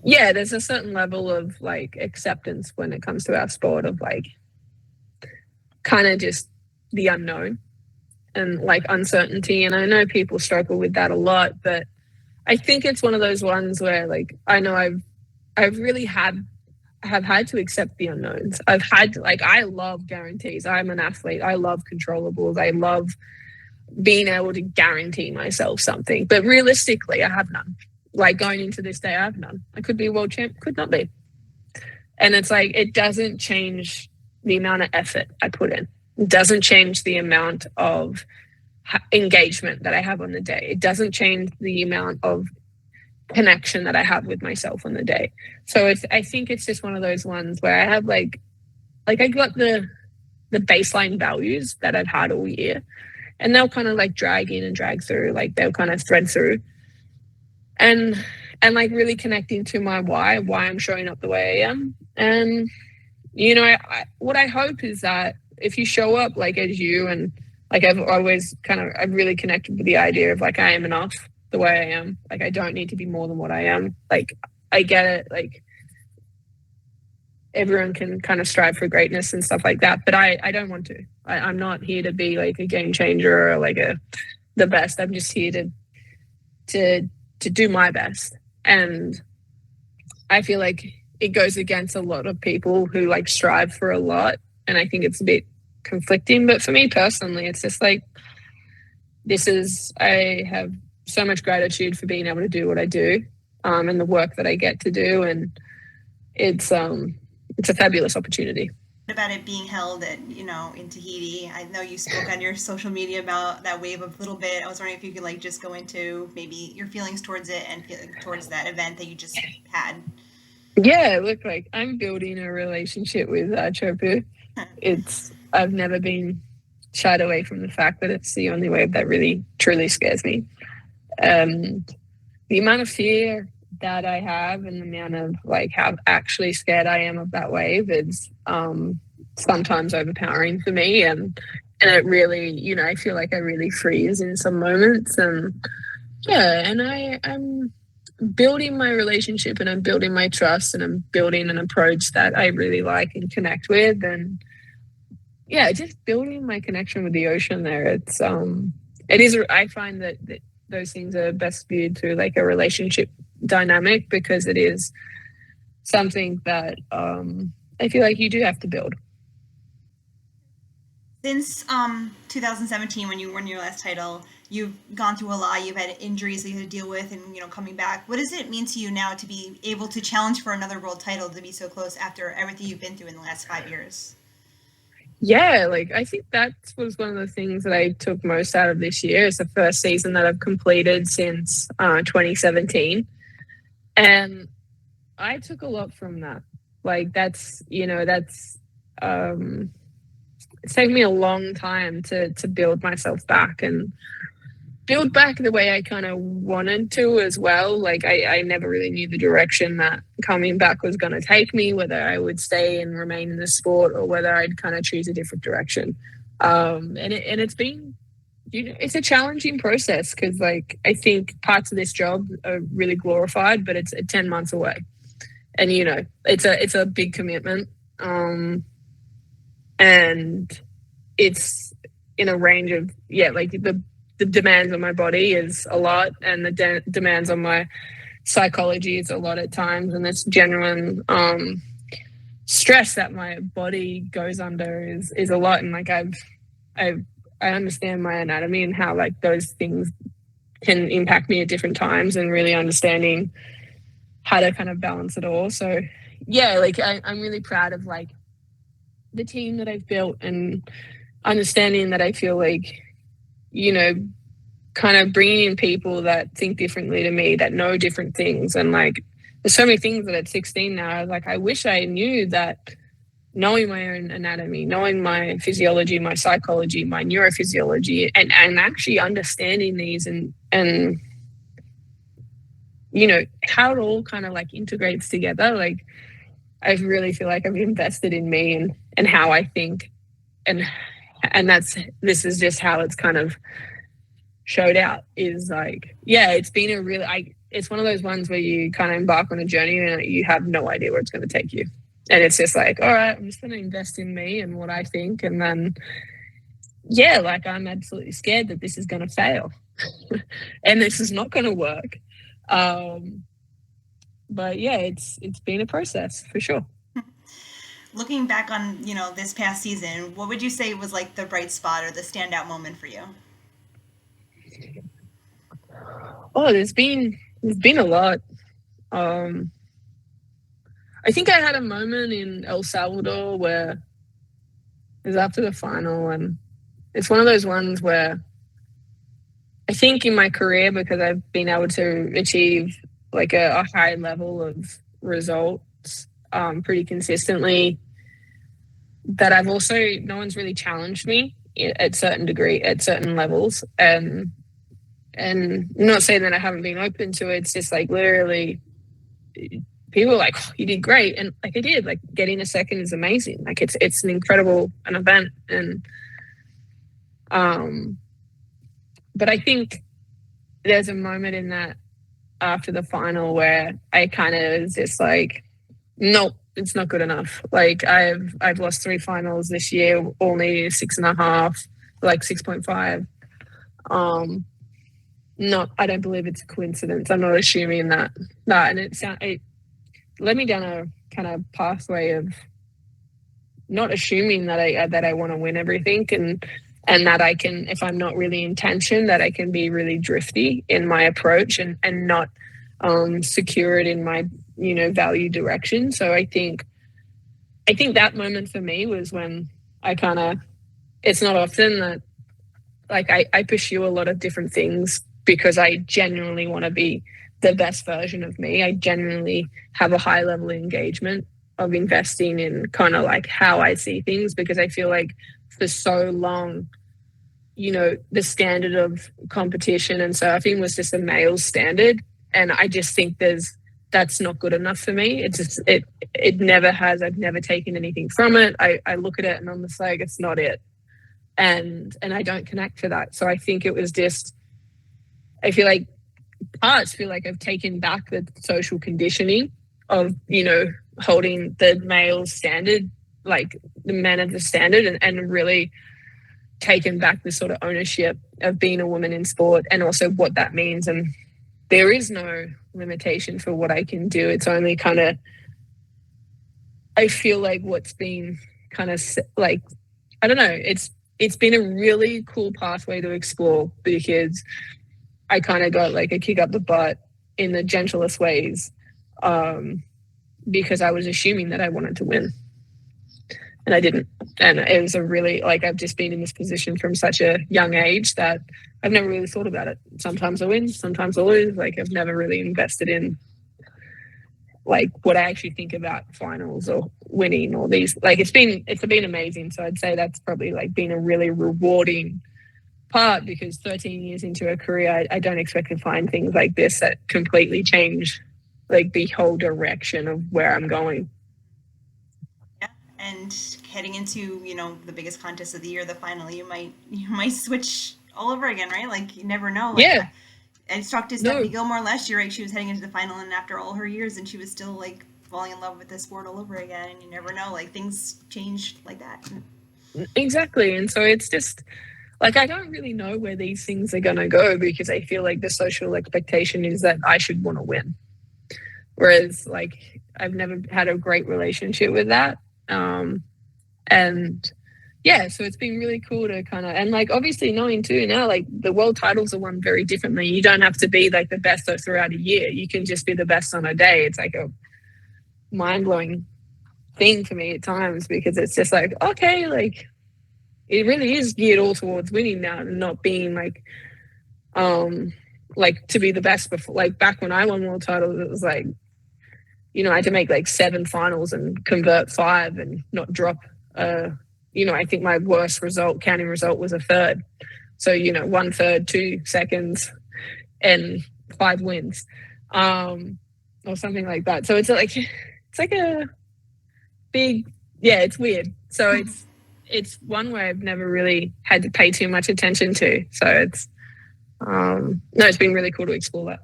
yeah, there's a certain level of like acceptance when it comes to our sport of like kind of just the unknown and like uncertainty. And I know people struggle with that a lot, but I think it's one of those ones where like I know I've really have had to accept the unknowns. I've had to, like, I love guarantees. I'm an athlete. I love controllables. I love being able to guarantee myself something. But realistically, I have none. Like going into this day, I have none. I could be a world champ, could not be. And it's like, it doesn't change the amount of effort I put in. It doesn't change the amount of engagement that I have on the day. It doesn't change the amount of connection that I have with myself on the day. So I think it's just one of those ones where I have like I got the baseline values that I've had all year, and they'll kind of like drag in and drag through, like they'll kind of thread through, and like really connecting to my why I'm showing up the way I am. And you know, what I hope is that if you show up like as you, and like I've really connected with the idea of like I am enough the way I am. Like I don't need to be more than what I am. Like I get it. Like everyone can kind of strive for greatness and stuff like that, but I don't want to. I'm not here to be like a game changer or like the best. I'm just here to do my best. And I feel like it goes against a lot of people who like strive for a lot, and I think it's a bit conflicting. But for me personally, it's just like I have so much gratitude for being able to do what I do, and the work that I get to do, and it's a fabulous opportunity. About it being held at, in Tahiti. I know you spoke on your social media about that wave a little bit. I was wondering if you could like just go into maybe your feelings towards it and towards that event that you just had. Yeah, look, like I'm building a relationship with Chopu. I've never been shied away from the fact that it's the only wave that really truly scares me. The amount of fear that I have and the amount of like how actually scared I am of that wave is sometimes overpowering for me, and it really, I feel like I really freeze in some moments. And yeah, and I'm building my relationship, and I'm building my trust, and I'm building an approach that I really like and connect with. And yeah, just building my connection with the ocean there. It is, I find that those things are best viewed through like a relationship dynamic, because it is something that I feel like you do have to build. Since 2017, when you won your last title, you've gone through a lot. You've had injuries that you had to deal with, and coming back. What does it mean to you now to be able to challenge for another world title, to be so close after everything you've been through in the last 5 years? Yeah, like I think that was one of the things that I took most out of this year. It's the first season that I've completed since 2017, and I took a lot from that. Like that's it's taken me a long time to build myself back, and build back the way I kind of wanted to as well. Like I never really knew the direction that coming back was going to take me, whether I would stay and remain in the sport or whether I'd kind of choose a different direction. And it's been, it's a challenging process, because like I think parts of this job are really glorified, but it's 10 months away, and it's a big commitment, and it's in a range of, yeah, like the demands on my body is a lot, and the demands on my psychology is a lot at times, and this genuine stress that my body goes under is a lot. And like I understand my anatomy and how like those things can impact me at different times, and really understanding how to kind of balance it all. So yeah, like I'm really proud of like the team that I've built, and understanding that I feel like, kind of bringing in people that think differently to me, that know different things. And like, there's so many things that at 16 now, like, I wish I knew that, knowing my own anatomy, knowing my physiology, my psychology, my neurophysiology, and actually understanding these, and how it all kind of like integrates together. Like, I really feel like I've invested in me and how I think, and this is just how it's kind of showed out, is like, yeah, it's been a really, it's one of those ones where you kind of embark on a journey and you have no idea where it's going to take you. And it's just like, all right, I'm just going to invest in me and what I think. And then, yeah, like I'm absolutely scared that this is going to fail and this is not going to work. But yeah, it's been a process for sure. Looking back on, this past season, what would you say was like the bright spot or the standout moment for you? Oh, there's been a lot. Um, I think I had a moment in El Salvador where it was after the final, and it's one of those ones where I think in my career, because I've been able to achieve like a high level of results pretty consistently, that I've also, no one's really challenged me at certain levels. And I'm not saying that I haven't been open to it. It's just like literally people are like, oh, you did great. And like I did, like getting a second is amazing. Like it's an incredible an event. And but I think there's a moment in that after the final where I kind of was just like, nope, it's not good enough. Like I've lost 3 finals this year, only 6.5, like 6.5. Not, I don't believe it's a coincidence. I'm not assuming that. And it led me down a kind of pathway of not assuming that I want to win everything, and that I can, if I'm not really in tension, that I can be really drifty in my approach and not secure it in my value direction. So I think that moment for me was when I kind of, it's not often that like I pursue a lot of different things because I genuinely want to be the best version of me. I genuinely have a high level of engagement of investing in kind of like how I see things, because I feel like for so long, the standard of competition and surfing was just a male standard. And I just think that's not good enough for me. It's just, it never has. I've never taken anything from it. I look at it and I'm just like, it's not it. And I don't connect to that. So I think it was just, I feel like I've taken back the social conditioning of, holding the male standard, like the men of the standard, and really taken back the sort of ownership of being a woman in sport and also what that means. And there is no limitation for what I can do. It's only kind of, I feel like what's been kind of like, I don't know, it's been a really cool pathway to explore, because I kind of got like a kick up the butt in the gentlest ways, because I was assuming that I wanted to win and I didn't. And it was a really, like, I've just been in this position from such a young age that I've never really thought about it. Sometimes I win, sometimes I lose. Like, I've never really invested in like what I actually think about finals or winning or these. Like, it's been amazing. So I'd say that's probably like been a really rewarding part, because 13 years into a career, I don't expect to find things like this that completely change like the whole direction of where I'm going. Yeah, and heading into the biggest contest of the year, the final, you might switch all over again, right? Like you never know. Like Yeah, I just talked to Stephanie no, Gilmore last year. Like she was heading into the final, and after all her years, and she was still like falling in love with the sport all over again. And you never know. Like things change like that. exactly. And so it's just like, I don't really know where these things are going to go, because I feel like the social expectation is that I should want to win. Whereas like I've never had a great relationship with that. And yeah, so it's been really cool to kind of, and like obviously knowing too now, like the world titles are won very differently. You don't have to be like the best throughout a year. You can just be the best on a day. It's like a mind blowing thing for me at times, because it's just like, okay, like it really is geared all towards winning now and not being like to be the best before. Like back when I won world titles, it was like, I had to make like 7 finals and convert 5 and not drop. I think my worst counting result was a third. So 1/3, 2 seconds, and 5 wins, or something like that. So it's like a big, yeah, it's weird. So it's one way I've never really had to pay too much attention to. So it's no, it's been really cool to explore that.